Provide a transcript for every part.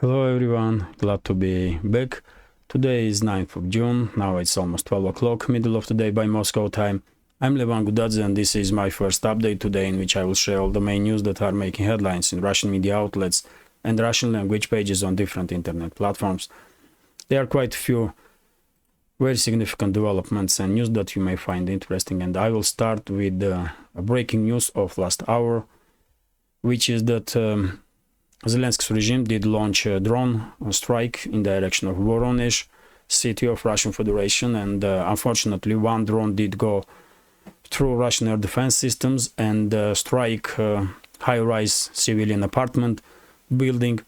Hello everyone, glad to be back. Today is 9th of June, now it's almost 12 o'clock, middle of the day by Moscow time. I'm Levan Gudadze and this is my first update today, in which I will share all the main news that are making headlines in Russian media outlets and Russian language pages on different internet platforms. There are quite a few very significant developments and news that you may find interesting, and I will start with a breaking news of last hour, which is that Zelensky's regime did launch a drone strike in direction of Voronezh city of Russian Federation, and unfortunately one drone did go through Russian air defense systems and strike high-rise civilian apartment building,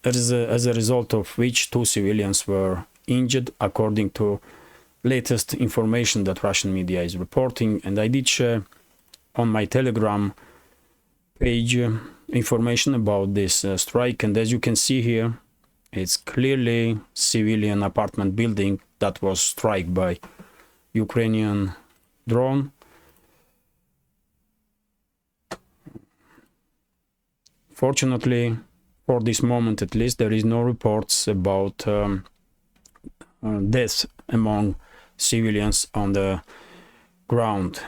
as a result of which 2 civilians were injured, according to latest information that Russian media is reporting. And I did share on my Telegram page information about this strike, and as you can see here, it's clearly civilian apartment building that was struck by Ukrainian drone. Fortunately, for this moment at least, there is no reports about deaths among civilians on the ground.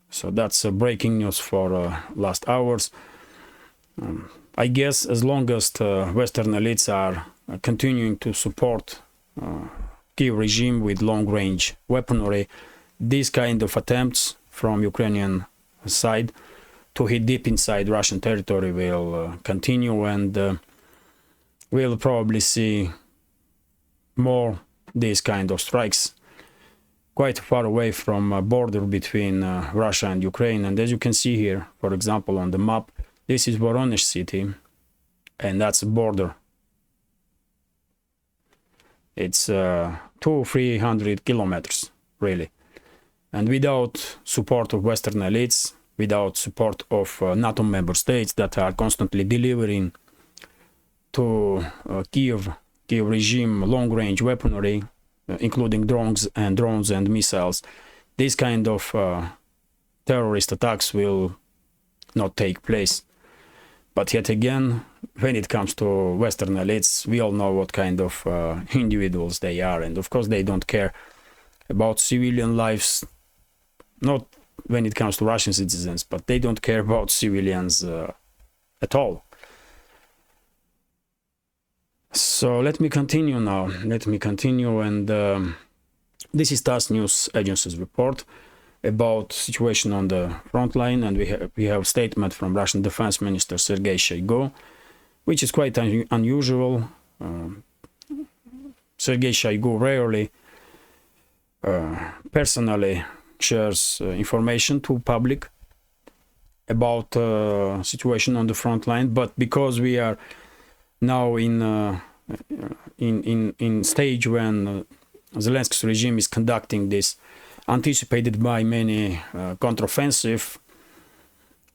So that's breaking news for last hours. I guess as long as the Western elites are continuing to support Kiev regime with long-range weaponry, these kind of attempts from Ukrainian side to hit deep inside Russian territory will continue, and we'll probably see more these kind of strikes quite far away from a border between Russia and Ukraine. And as you can see here, for example, on the map, this is Voronezh city, and that's a border. It's 200-300 kilometers, really. And without support of Western elites, without support of NATO member states that are constantly delivering to Kiev regime long-range weaponry, including drones and missiles, these kind of terrorist attacks will not take place. But yet again, when it comes to Western elites, we all know what kind of individuals they are, and of course they don't care about civilian lives, not when it comes to Russian citizens, but they don't care about civilians at all. So let me continue now. And this is TASS News Agency's report about situation on the front line, and we have a statement from Russian Defense Minister Sergei Shoigu, which is quite unusual. Sergei Shoigu rarely personally shares information to public about situation on the front line, but because we are now in stage when Zelensky's regime is conducting this anticipated by many counteroffensive,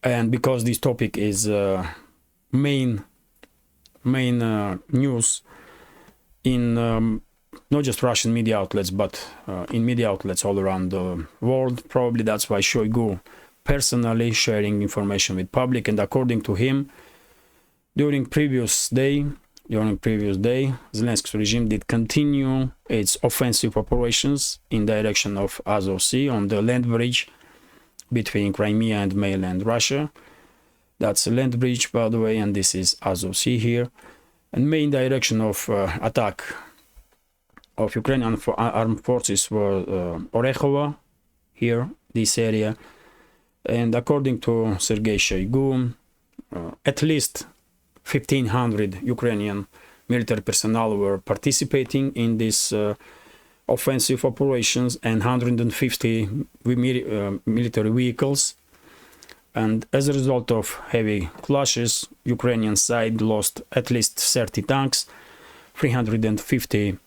and because this topic is main news in not just Russian media outlets, but in media outlets all around the world, probably that's why Shoigu personally sharing information with public. And according to him, during previous day, Zelensky's regime did continue its offensive operations in direction of Azov Sea on the land bridge between Crimea and mainland Russia. That's a land bridge, by the way, and this is Azov Sea here. And main direction of attack of Ukrainian armed forces were Orekhovo, here, this area. And according to Sergei Shoigu, at least 1,500 Ukrainian military personnel were participating in these offensive operations, and 150 military vehicles. And as a result of heavy clashes, Ukrainian side lost at least 30 tanks, 350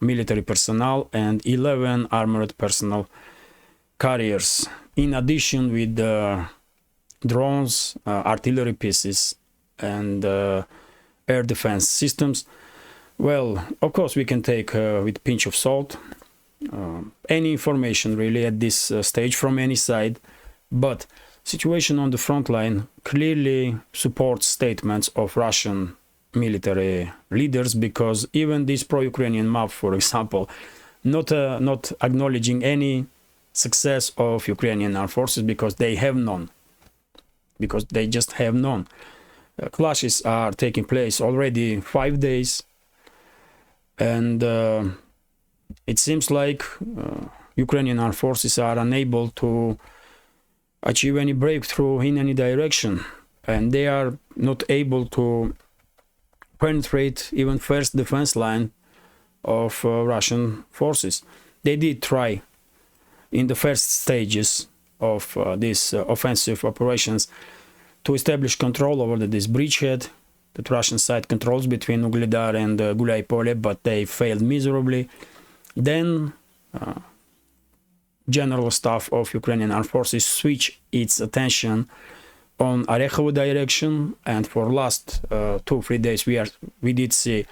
military personnel, and 11 armored personnel carriers. In addition, with drones, artillery pieces, and air defense systems. Well, of course, we can take with a pinch of salt any information really at this stage from any side, but situation on the front line clearly supports statements of Russian military leaders, because even this pro-Ukrainian map, for example, not acknowledging any success of Ukrainian armed forces, because they have none, because they just have none. Clashes are taking place already 5 days, and it seems like Ukrainian armed forces are unable to achieve any breakthrough in any direction, and they are not able to penetrate even first defense line of Russian forces. They did try in the first stages of these offensive operations to establish control over this bridgehead that Russian side controls between Ugledar and Gulay-Pole, but they failed miserably. Then General Staff of Ukrainian Armed Forces switched its attention on Orekhovo direction, and for last 2-3 days we did see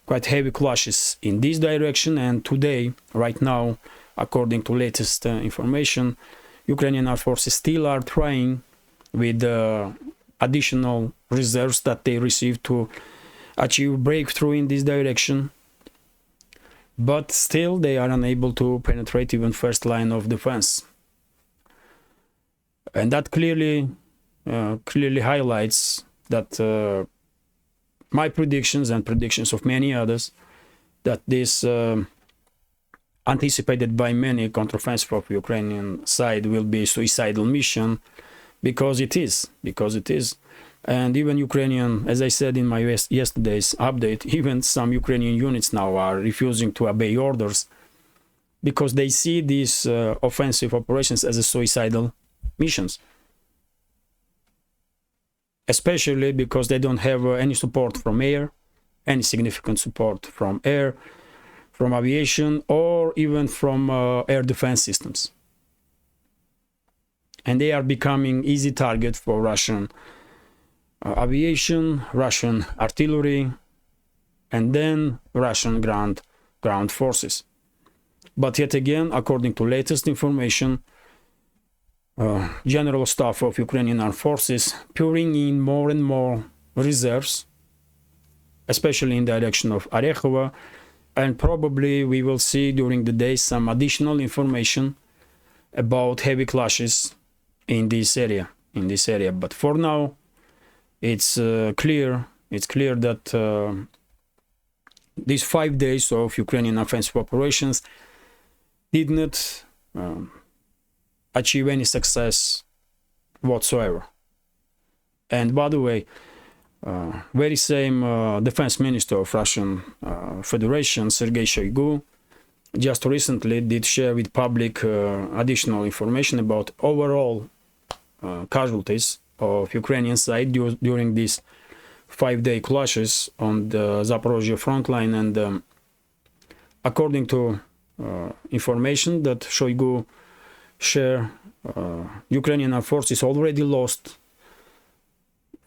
quite heavy clashes in this direction. And today, right now, according to latest information, Ukrainian Armed Forces still are trying with additional reserves that they received to achieve breakthrough in this direction, but still they are unable to penetrate even first line of defense. And that clearly highlights that my predictions and predictions of many others, that this anticipated by many counteroffensive of Ukrainian side will be a suicidal mission, because it is. And even Ukrainian, as I said in my yesterday's update, even some Ukrainian units now are refusing to obey orders, because they see these offensive operations as a suicidal missions, especially because they don't have any support from air, any significant support from air, from aviation, or even from air defense systems. And they are becoming easy target for Russian aviation, Russian artillery, and then Russian ground forces. But yet again, according to latest information, General Staff of Ukrainian Armed Forces pouring in more and more reserves, especially in the direction of Orekhovo, and probably we will see during the day some additional information about heavy clashes in this area. But for now, it's clear that these 5 days of Ukrainian offensive operations did not achieve any success whatsoever. And by the way, very same defense minister of Russian Federation, Sergei Shoigu, just recently did share with public additional information about overall casualties of Ukrainian side during these 5-day clashes on the Zaporozhye front line. And according to information that Shoigu shared, Ukrainian armed forces already lost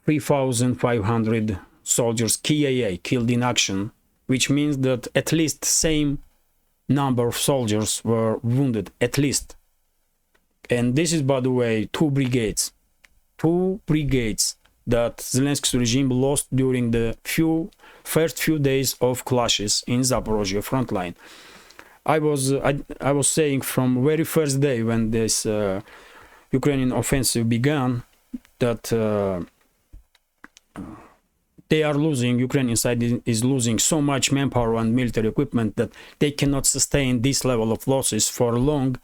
3,500 soldiers KIA, killed in action, which means that at least same number of soldiers were wounded, at least. And this is, by the way, two brigades that Zelensky's regime lost during the first few days of clashes in Zaporozhye front line. I was saying from very first day when this Ukrainian offensive began that they are losing, Ukrainian side is losing so much manpower and military equipment that they cannot sustain this level of losses for long.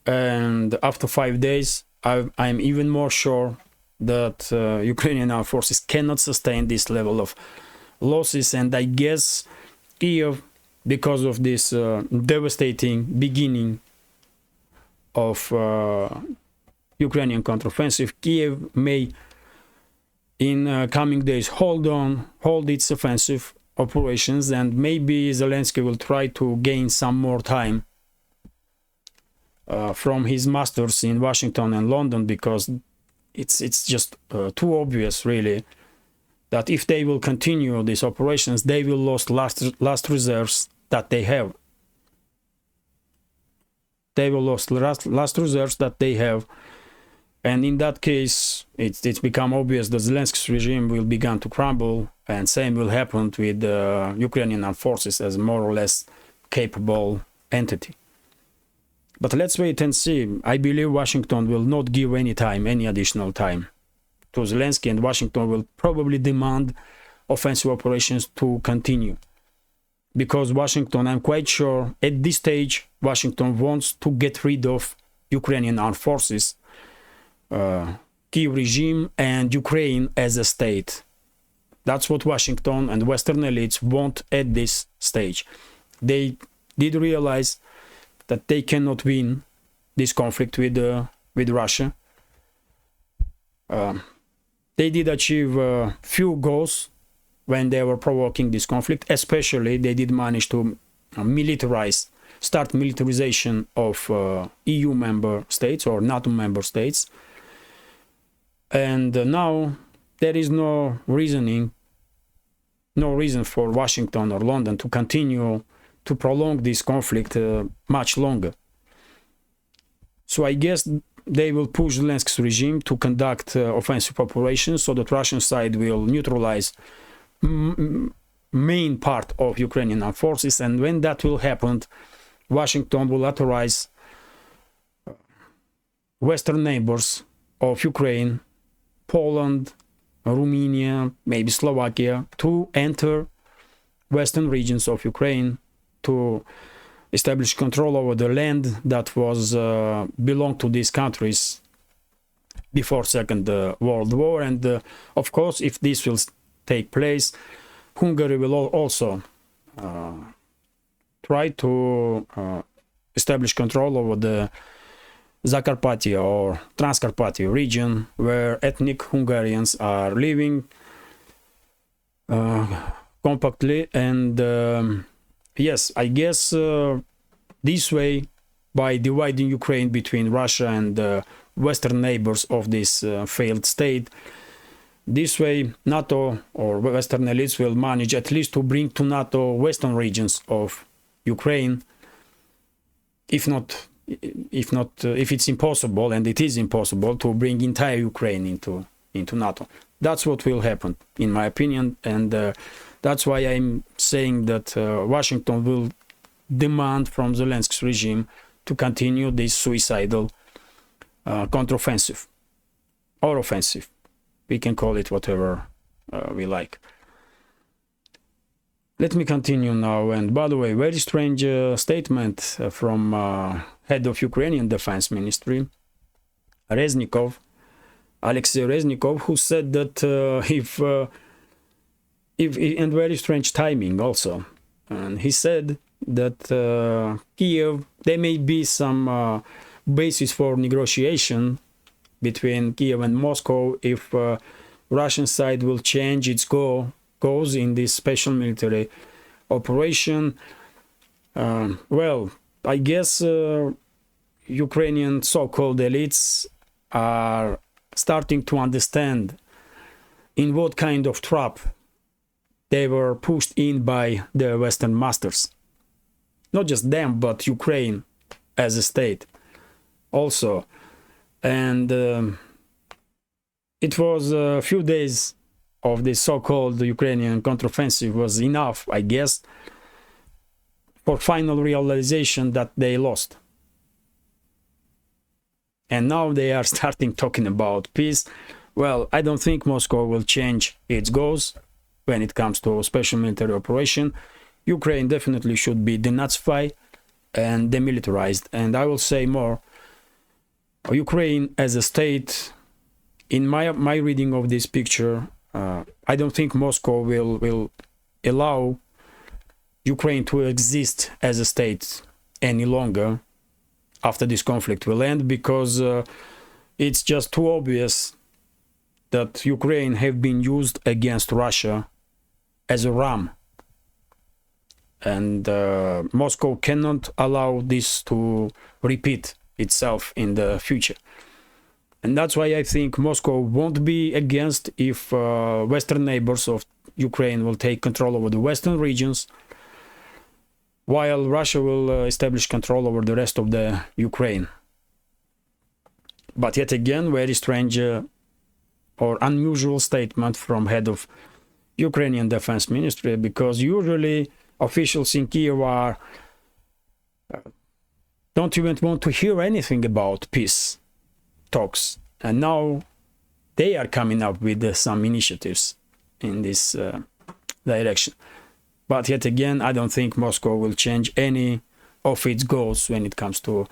And after 5 days, I'm even more sure that Ukrainian armed forces cannot sustain this level of losses. And I guess Kiev, because of this devastating beginning of Ukrainian counteroffensive, Kiev may in coming days hold its offensive operations, and maybe Zelensky will try to gain some more time from his masters in Washington and London, because it's just too obvious, really, that if they will continue these operations, they will lose last reserves that they have. They will lose last reserves that they have. And in that case, it's become obvious that Zelensky's regime will begin to crumble, and same will happen with the Ukrainian armed forces as more or less capable entity. But let's wait and see. I believe Washington will not give any time, any additional time to Zelensky, and Washington will probably demand offensive operations to continue. Because Washington, I'm quite sure, at this stage, Washington wants to get rid of Ukrainian armed forces, Kyiv regime, and Ukraine as a state. That's what Washington and Western elites want at this stage. They did realize that they cannot win this conflict with Russia. They did achieve a few goals when they were provoking this conflict. Especially, they did manage to start militarization of EU member states or NATO member states. And now there is no reason for Washington or London to continue to prolong this conflict much longer. So I guess they will push Zelensky's regime to conduct offensive operations so that Russian side will neutralize main part of Ukrainian armed forces, and when that will happen, Washington will authorize Western neighbors of Ukraine, Poland, Romania, maybe Slovakia, to enter Western regions of Ukraine to establish control over the land that was belonged to these countries before Second World War. And of course, if this will take place, Hungary will also try to establish control over the Zakarpattia or Transcarpattia region, where ethnic Hungarians are living compactly. And yes, I guess this way, by dividing Ukraine between Russia and the Western neighbors of this failed state, this way NATO or Western elites will manage at least to bring to NATO Western regions of Ukraine. If it's impossible, and it is impossible, to bring entire Ukraine into NATO. That's what will happen, in my opinion, and that's why I'm saying that Washington will demand from Zelensky's regime to continue this suicidal counteroffensive or offensive. We can call it whatever we like. Let me continue now. And by the way, very strange statement from head of Ukrainian Defense Ministry, Alexei Reznikov, who said that and very strange timing also. And he said that Kiev, there may be some basis for negotiation between Kiev and Moscow if Russian side will change its goals in this special military operation. Well, I guess Ukrainian so-called elites are starting to understand in what kind of trap they were pushed in by the Western masters. Not just them, but Ukraine as a state also. And it was a few days of this so-called Ukrainian counteroffensive was enough, I guess, for final realization that they lost. And now they are starting talking about peace. Well, I don't think Moscow will change its goals when it comes to a special military operation. Ukraine definitely should be denazified and demilitarized. And I will say more. Ukraine as a state, in my reading of this picture, I don't think Moscow will allow Ukraine to exist as a state any longer after this conflict will end, because it's just too obvious that Ukraine have been used against Russia as a ram. And Moscow cannot allow this to repeat itself in the future. And that's why I think Moscow won't be against if Western neighbors of Ukraine will take control over the Western regions, while Russia will establish control over the rest of the Ukraine. But yet again, very strange or unusual statement from head of Ukrainian Defense Ministry, because usually officials in Kiev are don't even want to hear anything about peace talks, and now they are coming up with some initiatives in this direction. But yet again, I don't think Moscow will change any of its goals when it comes to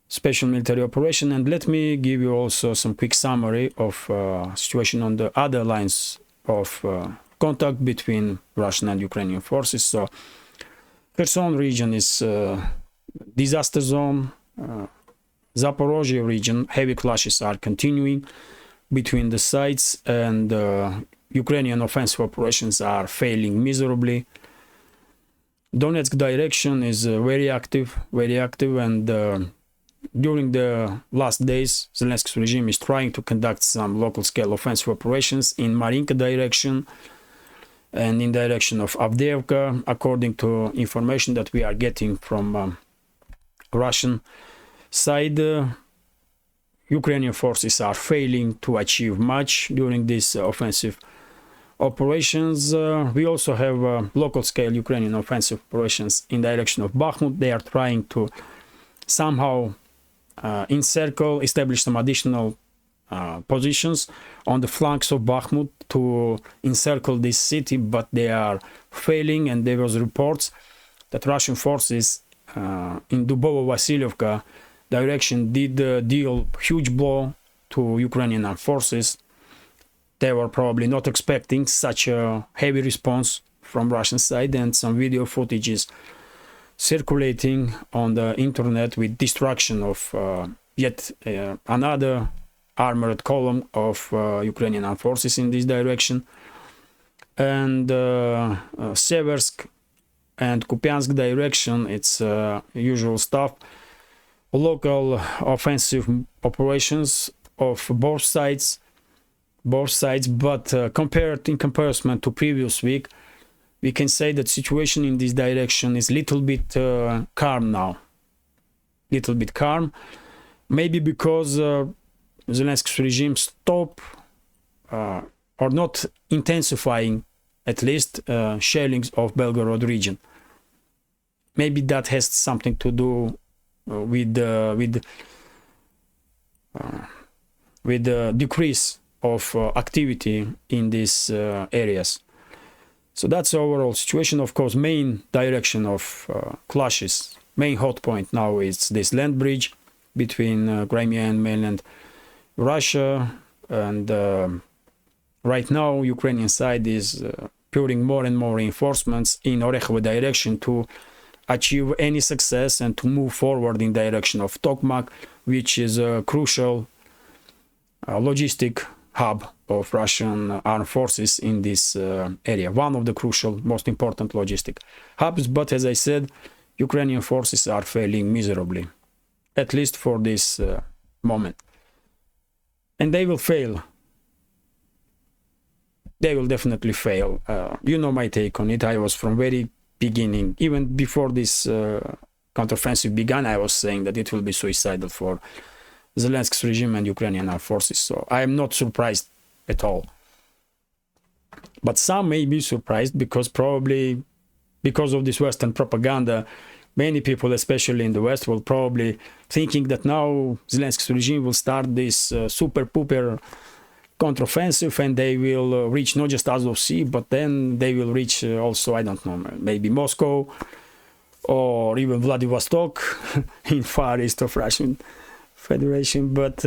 special military operation. And let me give you also some quick summary of situation on the other lines of contact between Russian and Ukrainian forces. So Kherson region is disaster zone. Zaporozhye region, heavy clashes are continuing between the sides, and Ukrainian offensive operations are failing miserably. Donetsk direction is very active, and during the last days, Zelensky's regime is trying to conduct some local-scale offensive operations in Marinka direction and in direction of Avdiivka, according to information that we are getting from Russian side. Ukrainian forces are failing to achieve much during these offensive operations. We also have local-scale Ukrainian offensive operations in direction of Bakhmut. They are trying to somehow encircle, establish some additional positions on the flanks of Bakhmut to encircle this city, but they are failing, and there was reports that Russian forces in Dubovo-Vasilyevka direction did deal huge blow to Ukrainian armed forces. They were probably not expecting such a heavy response from Russian side, and some video footage is circulating on the internet with destruction of yet another armored column of Ukrainian armed forces in this direction. And Seversk and Kupiansk direction, it's usual stuff. Local offensive operations of both sides, but in comparison to previous week, we can say that situation in this direction is little bit calm now. Little bit calm, maybe because Zelensky's regime stop or not intensifying at least shellings of Belgorod region. Maybe that has something to do with the decrease of activity in these areas. So that's the overall situation. Of course, main direction of clashes, main hot point now is this land bridge between Crimea and mainland Russia, and right now Ukrainian side is putting more and more reinforcements in Orekhovo direction to achieve any success and to move forward in direction of Tokmak, which is a crucial logistic hub of Russian armed forces in this area. One of the crucial, most important logistic hubs. But as I said, Ukrainian forces are failing miserably, at least for this moment. And they will fail. They will definitely fail. You know my take on it. I was from very beginning, even before this counteroffensive began, I was saying that it will be suicidal for Zelensky's regime and Ukrainian armed forces. So I am not surprised at all. But some may be surprised because probably because of this Western propaganda, many people, especially in the West, will probably thinking that now Zelensky's regime will start this super-pooper counteroffensive, and they will reach not just Azov Sea, but then they will reach also, I don't know, maybe Moscow or even Vladivostok in far east of Russian Federation. But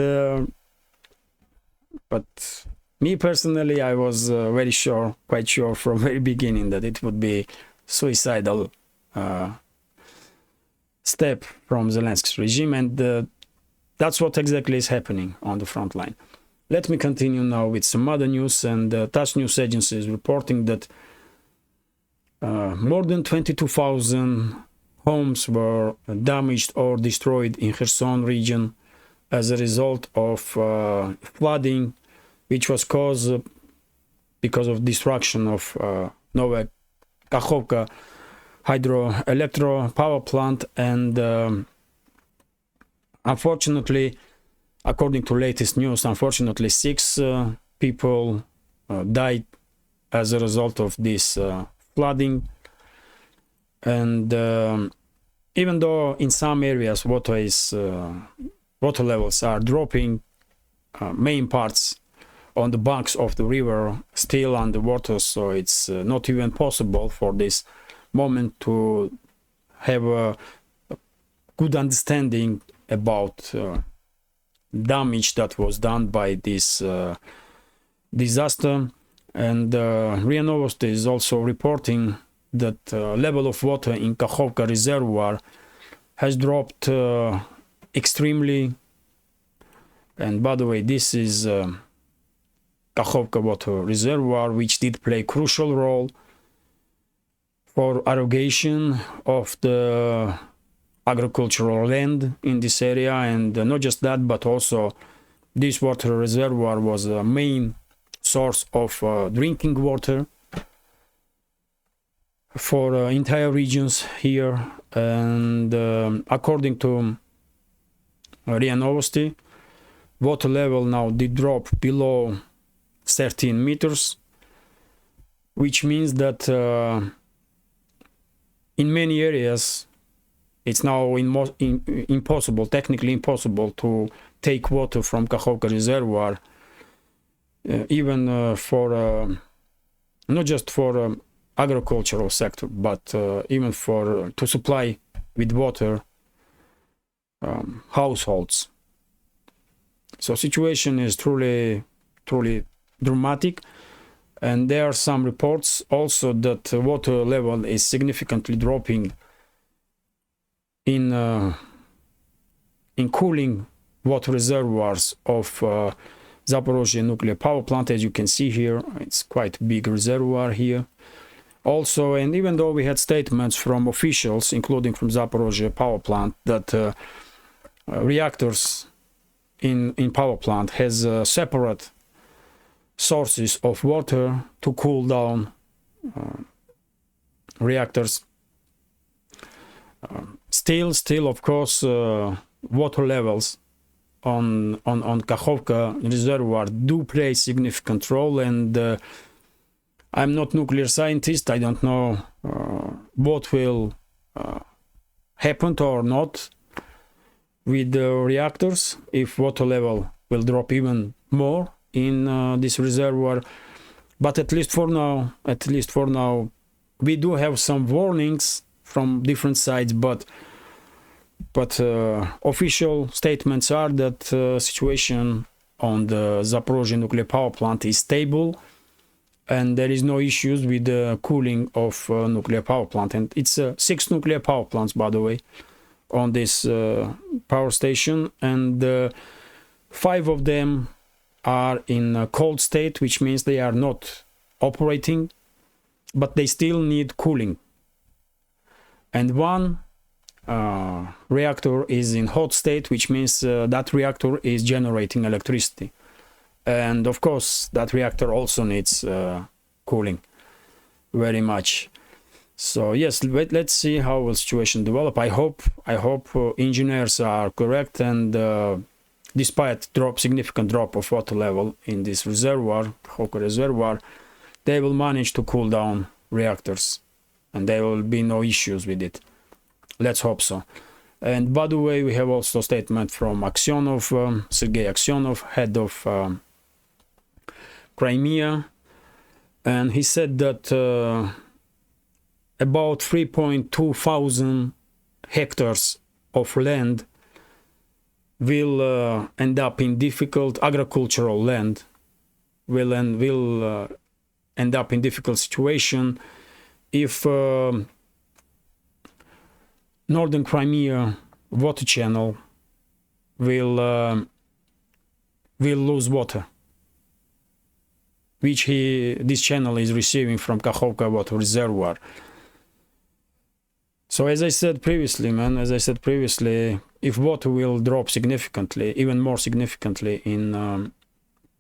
me personally, I was very sure, quite sure from very beginning that it would be suicidal step from Zelensky's regime, and that's what exactly is happening on the front line. Let me continue now with some other news, and TASS news agency is reporting that more than 22,000 homes were damaged or destroyed in Kherson region as a result of flooding, which was caused because of destruction of Nova Kakhovka hydroelectro power plant, and unfortunately, according to latest news, unfortunately 6 people died as a result of this flooding. And even though in some areas water levels are dropping, main parts on the banks of the river still underwater, so it's not even possible for this moment to have a good understanding about damage that was done by this disaster. And RIA Novosti is also reporting that level of water in Kakhovka reservoir has dropped extremely. And by the way, this is Kakhovka water reservoir, which did play a crucial role for irrigation of the agricultural land in this area. And not just that, but also this water reservoir was a main source of drinking water for entire regions here. And according to RIA Novosti, water level now did drop below 13 meters, which means that in many areas it's now impossible, technically impossible, to take water from Kakhovka reservoir, even for not just for agricultural sector, but even for to supply with water households. So situation is truly dramatic. And there are some reports also that water level is significantly dropping in cooling water reservoirs of Zaporozhye nuclear power plant. As you can see here, it's quite a big reservoir here. Also, and even though we had statements from officials, including from Zaporozhye power plant, that reactors in power plant has separate sources of water to cool down reactors. Still, of course, water levels on Kakhovka reservoir do play a significant role. And I'm not nuclear scientist. I don't know what will happen or not with the reactors if water level will drop even more in this reservoir. But at least for now, we do have some warnings from different sides, but official statements are that situation on the Zaporozhye nuclear power plant is stable, and there is no issues with the cooling of nuclear power plant. And it's 6 nuclear power plants, by the way, on this power station, and 5 of them are in a cold state, which means they are not operating, but they still need cooling. And 1 reactor is in hot state, which means that reactor is generating electricity. And of course, that reactor also needs cooling very much. So yes, let's see how the situation develop. I hope engineers are correct, and despite significant drop of water level in this reservoir, Kakhovka reservoir, they will manage to cool down reactors, and there will be no issues with it. Let's hope so. And by the way, we have also a statement from Aksionov, Sergei Aksionov, head of Crimea, and he said that about 3.2 thousand hectares of land will end up in difficult agricultural land, will end up in difficult situation if northern Crimea water channel will lose water, which this channel is receiving from Kakhovka water reservoir. So as I said previously, if water will drop significantly, even more significantly in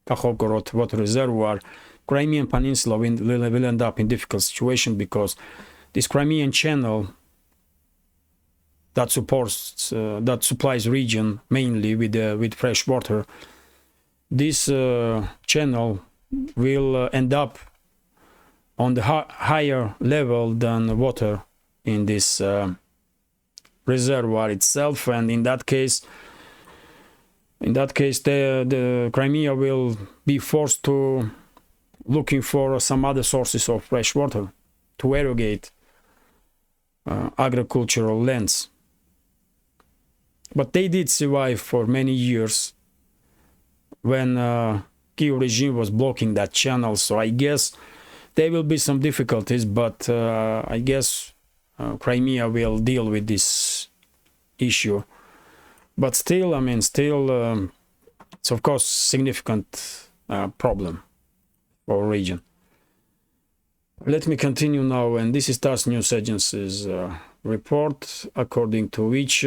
Kakhovka water reservoir, Crimean Peninsula will end up in difficult situation, because this Crimean channel that supplies region mainly with fresh water, this channel will end up on the higher level than water in this reservoir itself, and in that case the Crimea will be forced to looking for some other sources of fresh water to irrigate agricultural lands. But they did survive for many years when Kyiv regime was blocking that channel, so I guess there will be some difficulties, but I guess Crimea will deal with this issue. But still, I mean, it's of course significant problem for region. Let me continue now, and this is TASS News Agency's report, according to which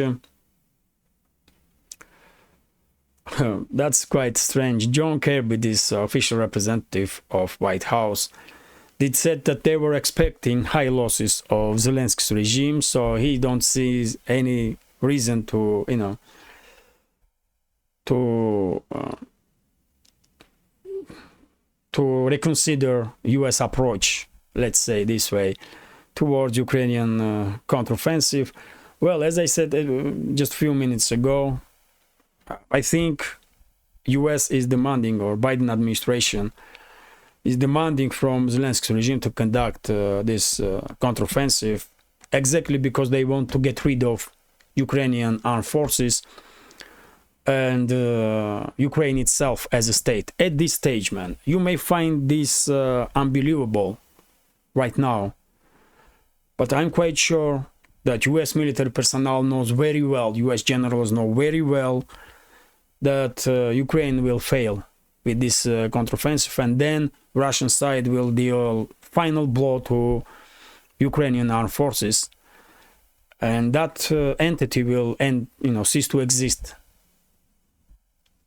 that's quite strange. John Kirby, this official representative of White House, did said that they were expecting high losses of Zelensky's regime, so he don't see any reason to, you know, to reconsider U.S. approach, let's say this way, towards Ukrainian counteroffensive. Well, as I said just a few minutes ago, I think U.S. is demanding, or Biden administration is demanding from Zelensky's regime to conduct this counteroffensive exactly because they want to get rid of Ukrainian armed forces and Ukraine itself as a state. At this stage, man, you may find this unbelievable right now, but I'm quite sure that US military personnel knows very well, US generals know very well that Ukraine will fail with this counteroffensive, and then Russian side will deal final blow to Ukrainian armed forces, and that entity will end, cease to exist,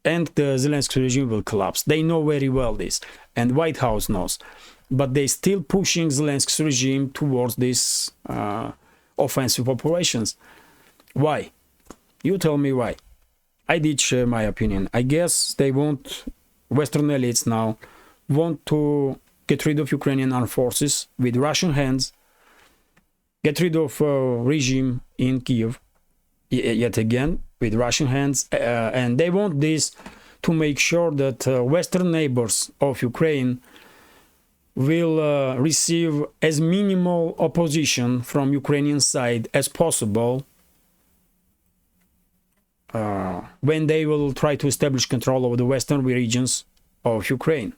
and the Zelensky regime will collapse. They know very well this, and White House knows, but they still pushing Zelensky regime towards these offensive operations. Why? You tell me why. I did share my opinion. I guess they want, Western elites now want to get rid of Ukrainian armed forces with Russian hands, get rid of regime in Kyiv yet again with Russian hands, and they want this to make sure that Western neighbors of Ukraine will receive as minimal opposition from Ukrainian side as possible when they will try to establish control over the western regions of Ukraine.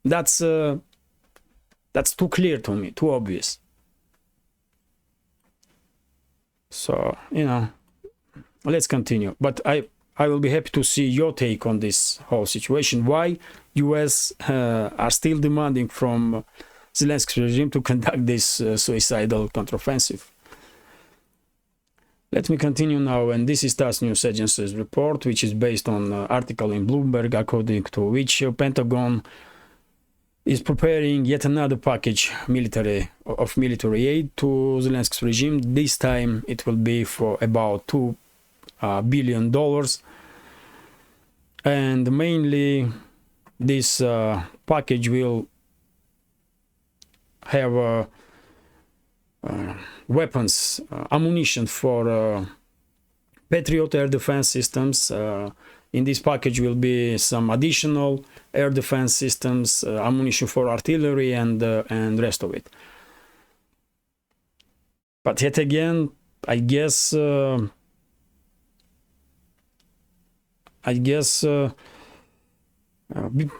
That's too clear to me, too obvious. So, let's continue. But I will be happy to see your take on this whole situation. Why US are still demanding from Zelensky regime to conduct this suicidal counteroffensive. Let me continue now, and this is TASS News Agency's report, which is based on an article in Bloomberg, according to which Pentagon is preparing yet another package of military aid to Zelensky's regime. This time it will be for about $2 billion, and mainly this package will have weapons, ammunition for Patriot air defense systems. In this package will be some additional air defense systems, ammunition for artillery, and rest of it. But yet again, I guess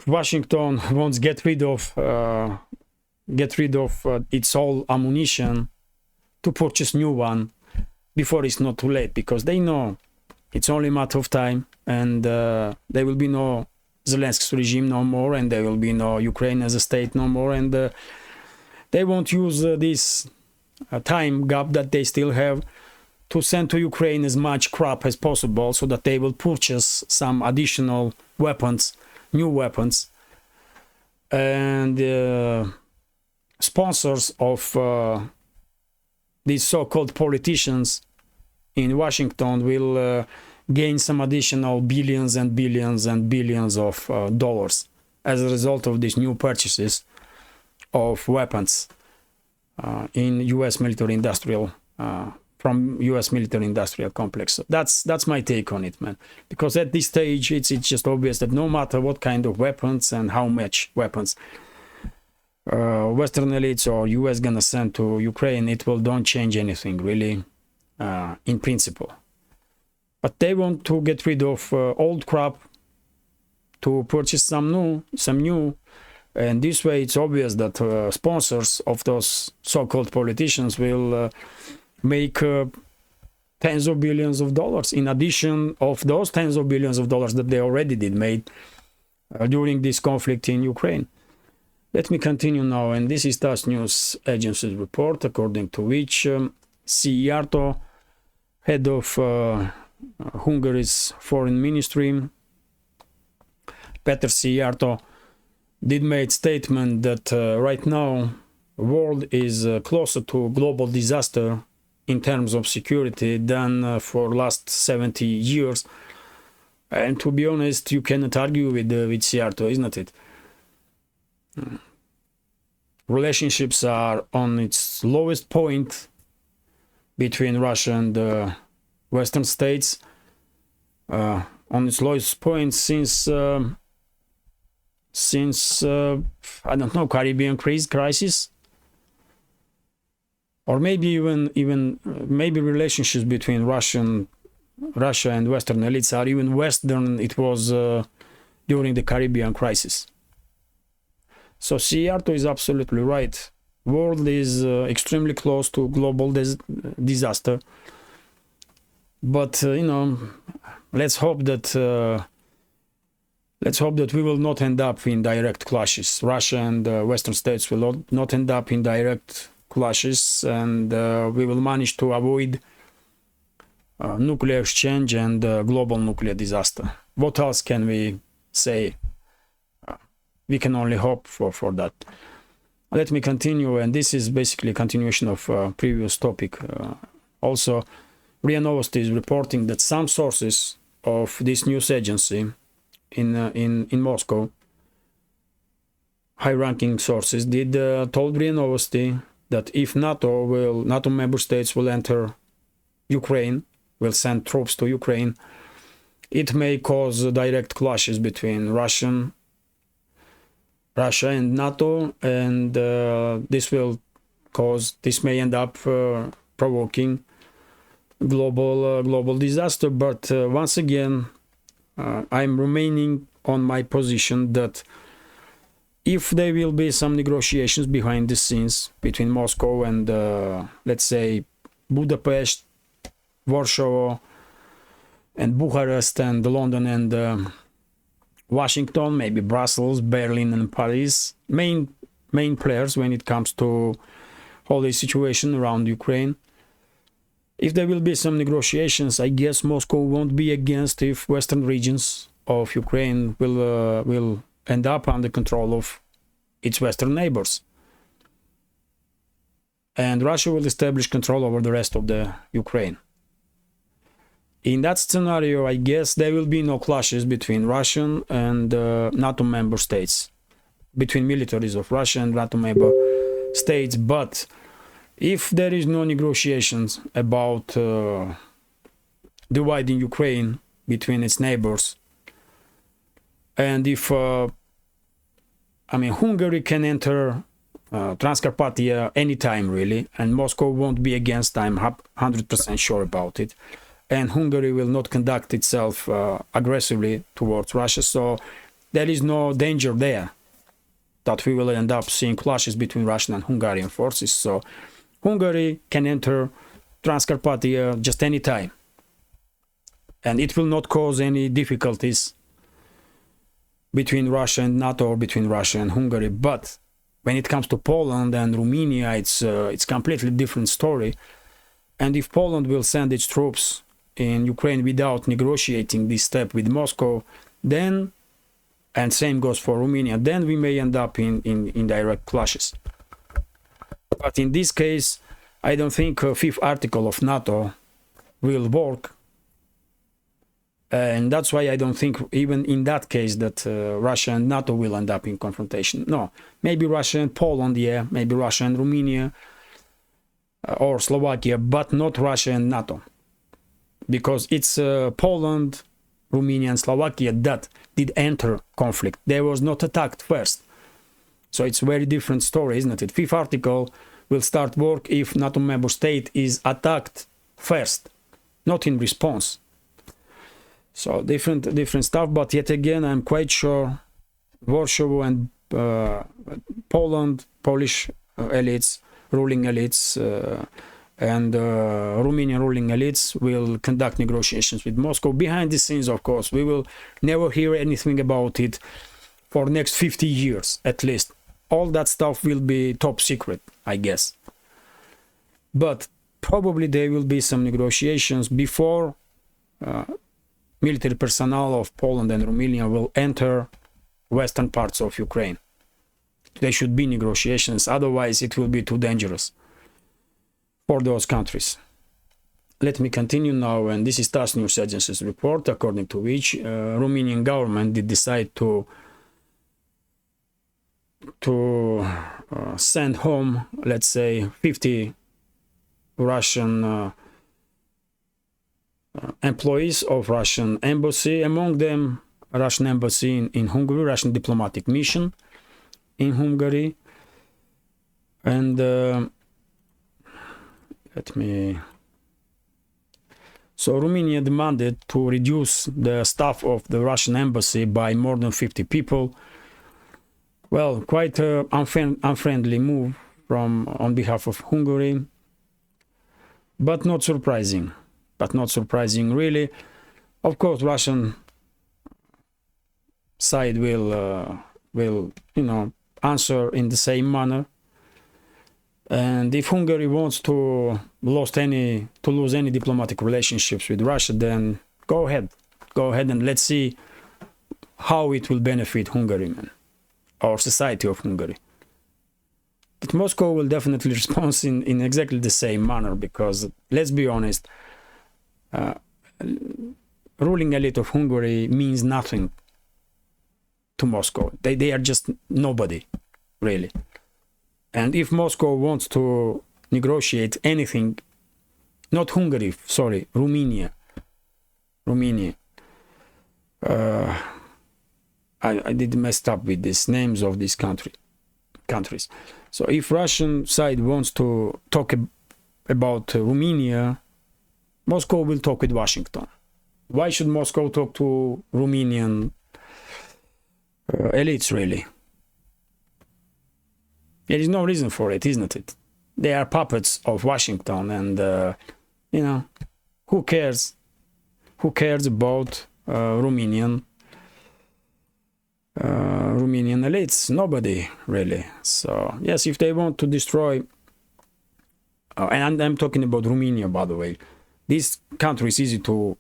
Washington wants to get rid of its all ammunition to purchase new one before it's not too late, because they know it's only a matter of time, and there will be no Zelensky regime no more, and there will be no Ukraine as a state no more, and they won't use this time gap that they still have to send to Ukraine as much crap as possible, so that they will purchase some additional weapons, new weapons, and sponsors of these so-called politicians in Washington will gain some additional billions and billions and billions of dollars as a result of these new purchases of weapons in U.S. military-industrial from U.S. military-industrial complex. That's my take on it, man. Because at this stage, it's just obvious that no matter what kind of weapons and how much weapons Western elites or U.S. gonna send to Ukraine, it will don't change anything really, in principle. But they want to get rid of old crap to purchase some new, and this way it's obvious that sponsors of those so-called politicians will make tens of billions of dollars in addition of those tens of billions of dollars that they already did made during this conflict in Ukraine. Let me continue now, and this is TASS News Agency's report, according to which Szijjártó, head of Hungary's foreign ministry, Peter Szijjártó, did make statement that right now the world is closer to global disaster in terms of security than for last 70 years. And to be honest, you cannot argue with Szijjártó, isn't it? Relationships are on its lowest point between Russia and the Western states, on its lowest point since I don't know, Caribbean crisis, or maybe even maybe relationships between Russia and Western elites are even worse than it was during the Caribbean crisis. So Szijjártó is absolutely right. World is extremely close to global disaster. But let's hope that we will not end up in direct clashes. Russia and Western states will not end up in direct clashes, and we will manage to avoid nuclear exchange and global nuclear disaster. What else can we say? We can only hope for that. Let me continue, and this is basically a continuation of previous topic. Also, RIA Novosti is reporting that some sources of this news agency in Moscow, high-ranking sources, told RIA Novosti that if NATO member states will enter Ukraine, will send troops to Ukraine, it may cause direct clashes between Russia and NATO, and this may end up provoking global disaster. But once again, I'm remaining on my position that if there will be some negotiations behind the scenes between Moscow and let's say Budapest, Warsaw, and Bucharest, and London and Washington, maybe Brussels, Berlin, and Paris, main players when it comes to all this situation around Ukraine. If there will be some negotiations, I guess Moscow won't be against if Western regions of Ukraine will end up under control of its Western neighbors, and Russia will establish control over the rest of the Ukraine. In that scenario, I guess there will be no clashes between Russian and NATO member states, between militaries of Russia and NATO member states. But if there is no negotiations about dividing Ukraine between its neighbors, and if Hungary can enter Transcarpathia anytime really, and Moscow won't be against, I'm 100% sure about it, and Hungary will not conduct itself aggressively towards Russia, so there is no danger there that we will end up seeing clashes between Russian and Hungarian forces. So Hungary can enter Transcarpathia just any time, and it will not cause any difficulties between Russia and NATO or between Russia and Hungary. But when it comes to Poland and Romania, it's completely different story. And if Poland will send its troops in Ukraine without negotiating this step with Moscow, then, and same goes for Romania, then we may end up in direct clashes. But in this case, I don't think a fifth article of NATO will work, And that's why I don't think even in that case that Russia and NATO will end up in confrontation. No, maybe Russia and Poland, yeah, maybe Russia and Romania or Slovakia, but not Russia and NATO. Because it's Poland, Romania and Slovakia that did enter conflict. They was not attacked first. So it's a very different story, isn't it? Fifth article will start work if NATO member state is attacked first, not in response. So different stuff, but yet again, I'm quite sure Warsaw and Poland, Polish elites, ruling elites, and Romanian ruling elites will conduct negotiations with Moscow. Behind the scenes, of course, we will never hear anything about it for next 50 years, at least. All that stuff will be top secret, I guess. But probably there will be some negotiations before military personnel of Poland and Romania will enter western parts of Ukraine. There should be negotiations, otherwise it will be too dangerous for those countries. Let me continue now, and this is TASS News Agency's report, according to which Romanian government did decide to send home, let's say, 50 Russian employees of Russian embassy, among them Russian embassy in Hungary, Russian diplomatic mission in Hungary. And so Romania demanded to reduce the staff of the Russian embassy by more than 50 people. Well, quite an unfriendly move on behalf of Hungary, but not surprising. Really. Of course, Russian side will answer in the same manner. And if Hungary wants to lose any diplomatic relationships with Russia, then go ahead and let's see how it will benefit Hungary, man, or society of Hungary. But Moscow will definitely respond in exactly the same manner, because let's be honest, ruling elite of Hungary means nothing to Moscow. They are just nobody, really. And if Moscow wants to negotiate anything, not Hungary, sorry, Romania. I did messed up with these names of these countries. So if Russian side wants to talk about Romania, Moscow will talk with Washington. Why should Moscow talk to Romanian elites, really? There is no reason for it, isn't it? They are puppets of Washington, and who cares? Who cares about Romanian elites? Nobody, really. So yes, if they want to destroy, and I'm talking about Romania, by the way. This country is easy to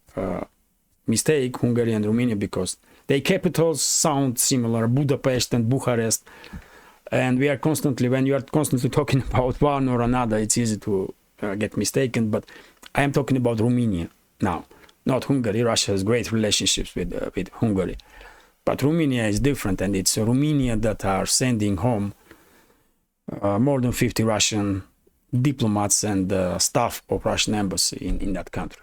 mistake, Hungary and Romania, because their capitals sound similar, Budapest and Bucharest. And when you are constantly talking about one or another, it's easy to get mistaken. But I am talking about Romania now, not Hungary. Russia has great relationships with Hungary. But Romania is different, and it's Romania that are sending home more than 50 Russian diplomats and staff of Russian embassy in that country.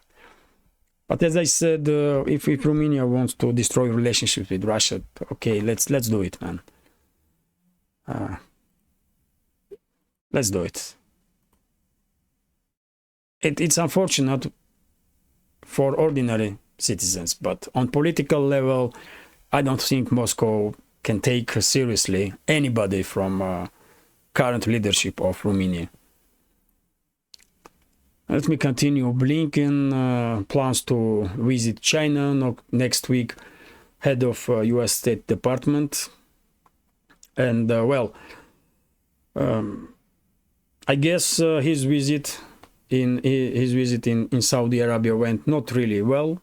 But as I said, if Romania wants to destroy relationships with Russia, okay, let's do it, man. Let's do it. It's unfortunate for ordinary citizens, but on political level, I don't think Moscow can take seriously anybody from current leadership of Romania. Let me continue. Blinken plans to visit China next week, head of U.S. State Department. And I guess his visit in Saudi Arabia went not really well,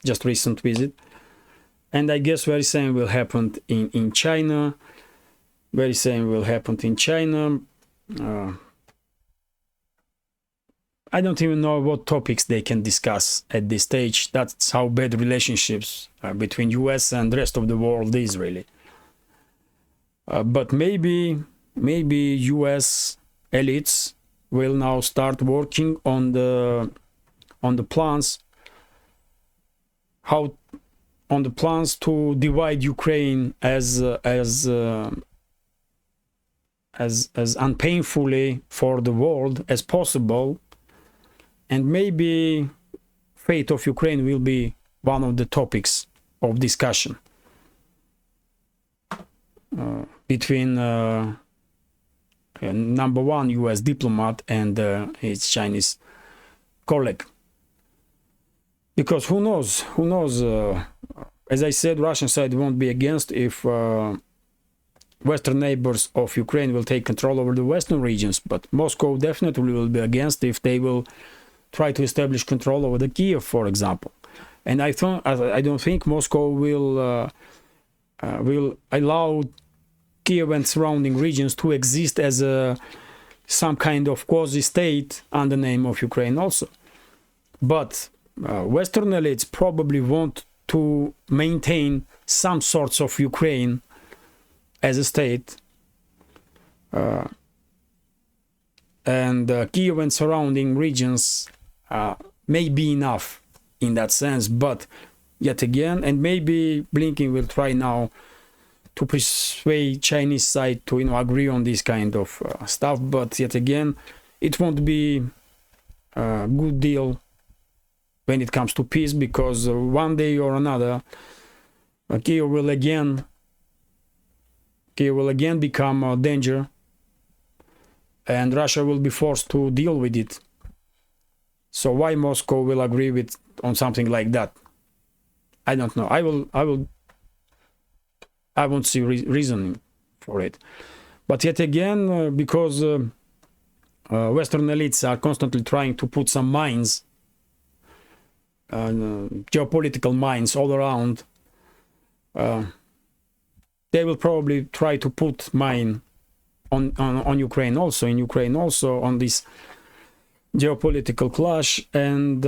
just recent visit. And I guess very same will happen in China. Very same will happen in China. I don't even know what topics they can discuss at this stage. That's how bad relationships between US and the rest of the world is, really. But maybe US elites will now start working on the plans to divide Ukraine as unpainfully for the world as possible, and maybe fate of Ukraine will be one of the topics of discussion between number one US diplomat and his Chinese colleague. Because who knows, as I said, Russian side won't be against if Western neighbors of Ukraine will take control over the western regions, but Moscow definitely will be against if they will try to establish control over the Kiev, for example. And I don't think Moscow will allow Kiev and surrounding regions to exist as some kind of quasi-state under the name of Ukraine also. But Western elites probably want to maintain some sorts of Ukraine as a state, and Kiev and surrounding regions may be enough in that sense. But yet again, and maybe Blinken will try now to persuade Chinese side to agree on this kind of stuff, but yet again, it won't be a good deal when it comes to peace, because one day or another Kiev will again become a danger, and Russia will be forced to deal with it. So why Moscow will agree on something like that? I don't know. I won't see reasoning for it. But yet again, because Western elites are constantly trying to put some mines, geopolitical mines all around, they will probably try to put mine on Ukraine also, on this geopolitical clash. And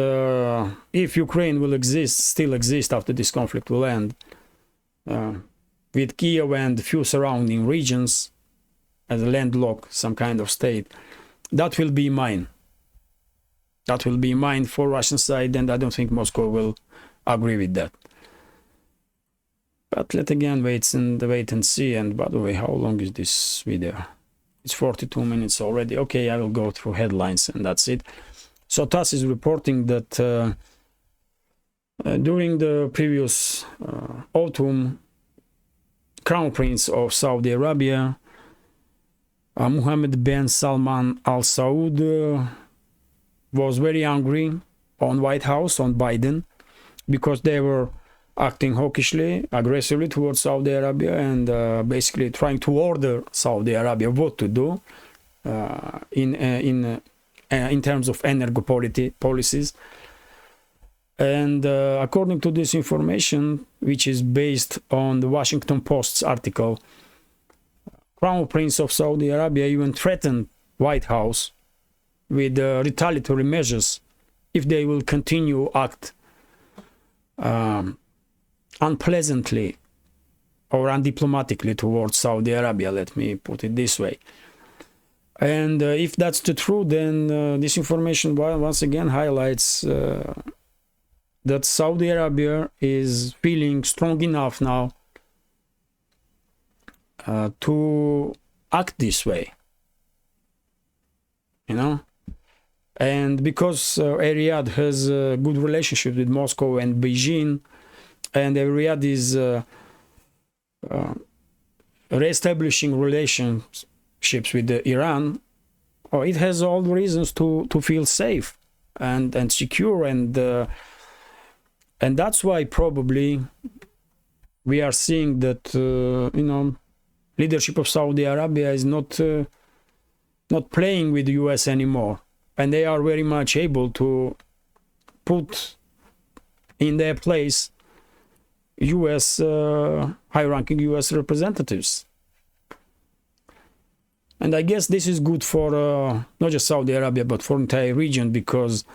if Ukraine will still exist after this conflict will end, with Kiev and few surrounding regions as a landlocked, some kind of state, that will be mine. That will be mine for Russian side, and I don't think Moscow will agree with that. But let's again wait and see. And by the way, how long is this video? It's 42 minutes already. Okay, I will go through headlines and that's it. So TASS is reporting that during the previous autumn, Crown Prince of Saudi Arabia, Mohammed bin Salman Al Saud, was very angry on White House, on Biden, because they were acting hawkishly, aggressively towards Saudi Arabia, and basically trying to order Saudi Arabia what to do in terms of energy policies. And according to this information, which is based on the Washington Post's article, Crown Prince of Saudi Arabia even threatened White House with retaliatory measures if they will continue act unpleasantly or undiplomatically towards Saudi Arabia, let me put it this way. And if that's the truth, then this information once again highlights that Saudi Arabia is feeling strong enough now to act this way, and because Riyadh has a good relationship with Moscow and Beijing, and Riyadh is re-establishing relationships with Iran, it has all the reasons to feel safe and secure, and that's why probably we are seeing that leadership of Saudi Arabia is not playing with the US anymore, and they are very much able to put in their place high-ranking US representatives. And I guess this is good for not just Saudi Arabia, but for entire region, because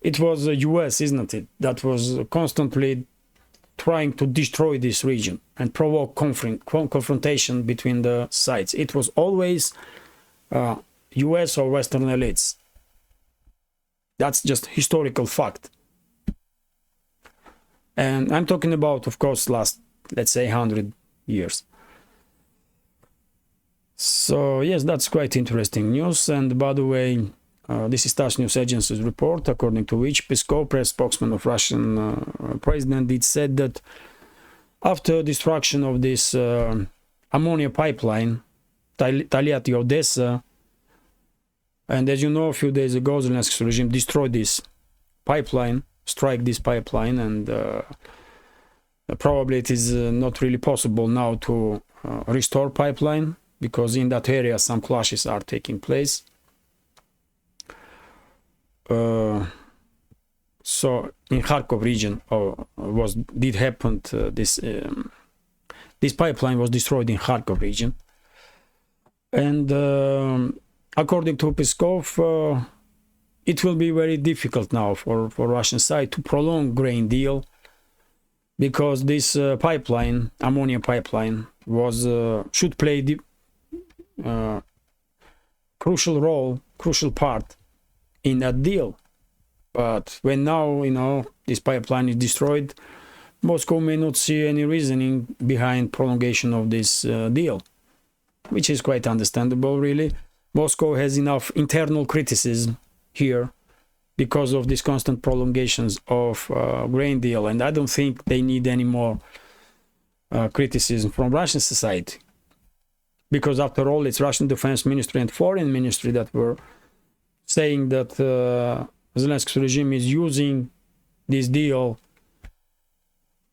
it was the US, isn't it, that was constantly trying to destroy this region and provoke confrontation between the sides. It was always US or Western elites. That's just historical fact. And I'm talking about, of course, last, let's say, 100 years. So yes, that's quite interesting news. And by the way, this is TASS news agency's report, according to which Peskov, press spokesman of Russian president, it said that after destruction of this ammonia pipeline, Taliati-Odessa, and as you know, a few days ago, Zelensky's regime destroyed this pipeline, strike this pipeline, and probably it is not really possible now to restore pipeline, because in that area some clashes are taking place. So in Kharkov region this pipeline was destroyed in Kharkov region, and according to Peskov, it will be very difficult now for Russian side to prolong grain deal, because this pipeline, ammonia pipeline, should play the crucial part in that deal. But when now, this pipeline is destroyed, Moscow may not see any reasoning behind prolongation of this deal, which is quite understandable, really. Moscow has enough internal criticism here because of these constant prolongations of grain deal, and I don't think they need any more criticism from Russian society, because after all, it's Russian Defense Ministry and Foreign Ministry that were saying that Zelensky's regime is using this deal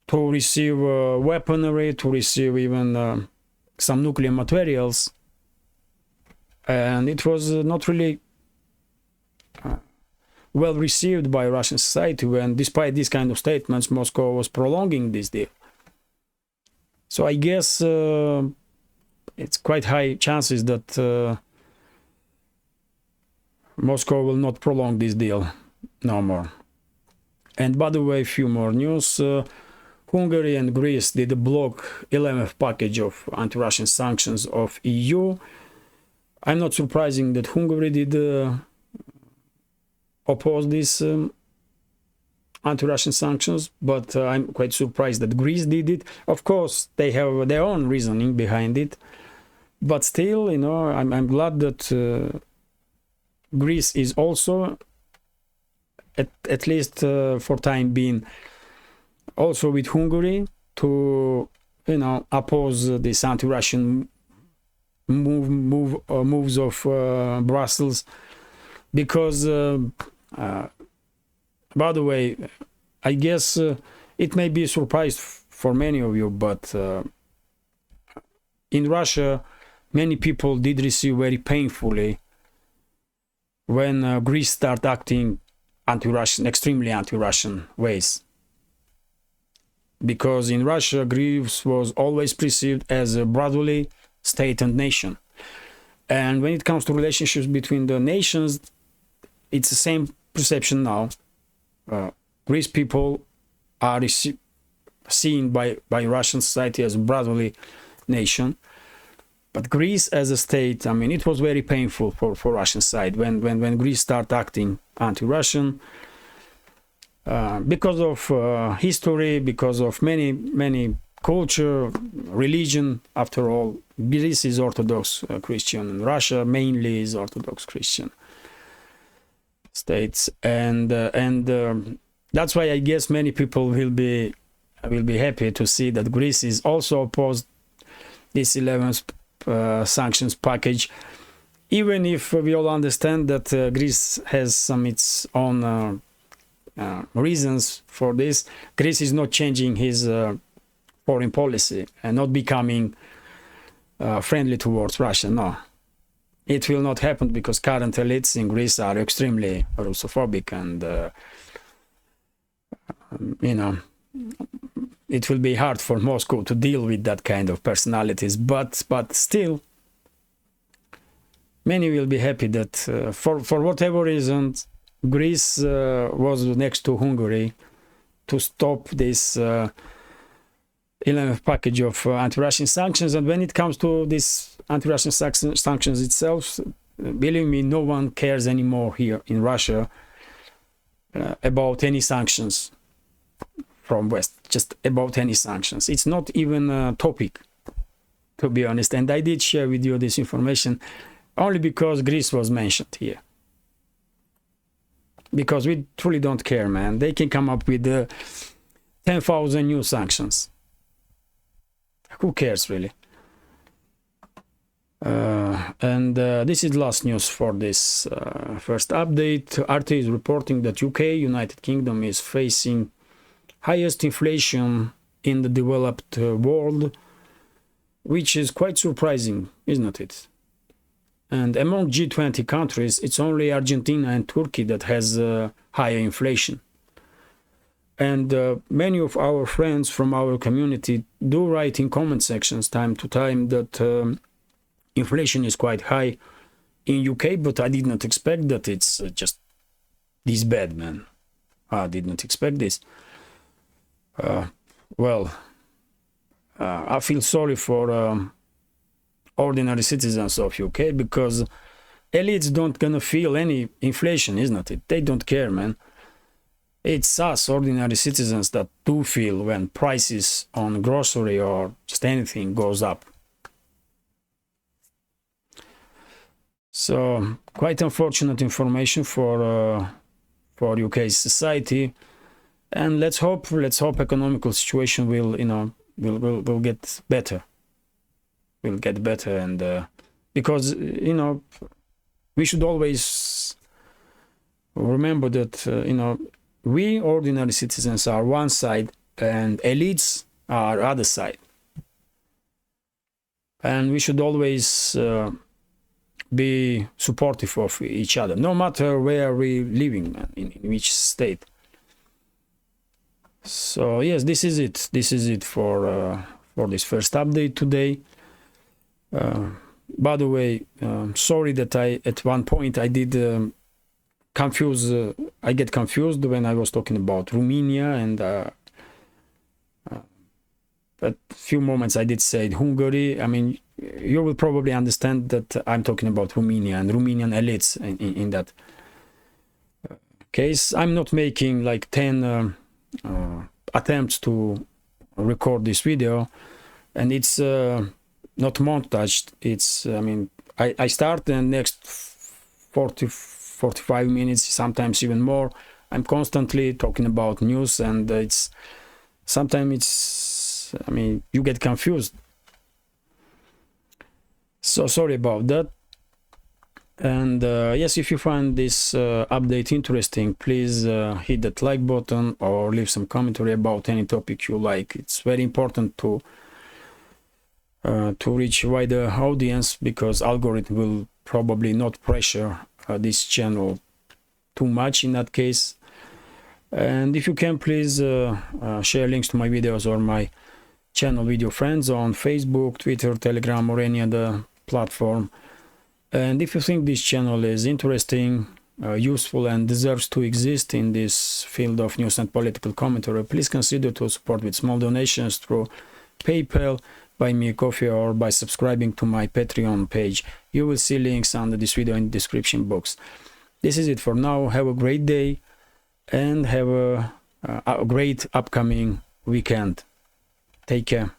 to receive weaponry, to receive even some nuclear materials, and it was not really well received by Russian society when, despite these kind of statements, Moscow was prolonging this deal. So I guess it's quite high chances that Moscow will not prolong this deal no more. And by the way, a few more news. Hungary and Greece did block 11th package of anti-Russian sanctions of EU. I'm not surprising that Hungary did oppose these anti-Russian sanctions, but I'm quite surprised that Greece did it. Of course, they have their own reasoning behind it, but still, I'm glad that Greece is also, at least for time being, also with Hungary to, oppose this anti-Russian moves of Brussels, because, by the way, I guess it may be a surprise for many of you, but in Russia, many people did receive very painfully when Greece started acting anti-Russian, extremely anti-Russian ways. Because in Russia, Greece was always perceived as a brotherly state and nation. And when it comes to relationships between the nations, it's the same perception now. Greece people are seen by Russian society as a brotherly nation. But Greece as a state, it was very painful for Russian side when Greece started acting anti-Russian, because of history, because of many culture, religion. After all, Greece is Orthodox Christian, and Russia mainly is Orthodox Christian states, and that's why I guess many people will be happy to see that Greece is also opposed this 11th sanctions package, even if we all understand that Greece has its own reasons for this. Greece is not changing his foreign policy and not becoming friendly towards Russia. No, it will not happen, because current elites in Greece are extremely Russophobic, and it will be hard for Moscow to deal with that kind of personalities. But still, many will be happy that for whatever reason Greece was next to Hungary to stop this 11th package of anti-Russian sanctions. And when it comes to this anti-Russian sanctions itself, believe me, no one cares anymore here in Russia about any sanctions from West, just about any sanctions. It's not even a topic, to be honest. And I did share with you this information only because Greece was mentioned here. Because we truly don't care, man. They can come up with 10,000 new sanctions. Who cares, really? This is last news for this first update. RT is reporting that UK, United Kingdom, is facing highest inflation in the developed world, which is quite surprising, isn't it? And among G20 countries, it's only Argentina and Turkey that has higher inflation. And many of our friends from our community do write in comment sections time to time that inflation is quite high in UK, but I did not expect that it's just this bad, man. I did not expect this. I feel sorry for ordinary citizens of UK, because elites don't gonna feel any inflation, isn't it? They don't care, man. It's us ordinary citizens that do feel when prices on grocery or just anything goes up. So quite unfortunate information for UK society, and let's hope economical situation will will get better. Will get better, and because we should always remember that we ordinary citizens are one side and elites are other side, and we should always be supportive of each other, no matter where we living, in which state. So yes, this is it for this first update today. By the way, sorry that at one point I did I get confused when I was talking about Romania, and at few moments I did say Hungary. I mean, you will probably understand that I'm talking about Romania and Romanian elites in that case. I'm not making like 10 attempts to record this video, and it's not montaged. It's I start, and next 45 minutes, sometimes even more, I'm constantly talking about news, and sometimes you get confused. So sorry about that. And yes, if you find this update interesting, please hit that like button or leave some commentary about any topic you like. It's very important to reach wider audience, because algorithm will probably not pressure this channel too much in that case. And if you can, please share links to my videos or my channel with your friends on Facebook, Twitter, Telegram, or any other platform. And if you think this channel is interesting, useful, and deserves to exist in this field of news and political commentary, please consider to support with small donations through PayPal, Buy Me a Coffee, or by subscribing to my Patreon page. You will see links under this video in the description box. This is it for now. Have a great day, and have a great upcoming weekend. Take care.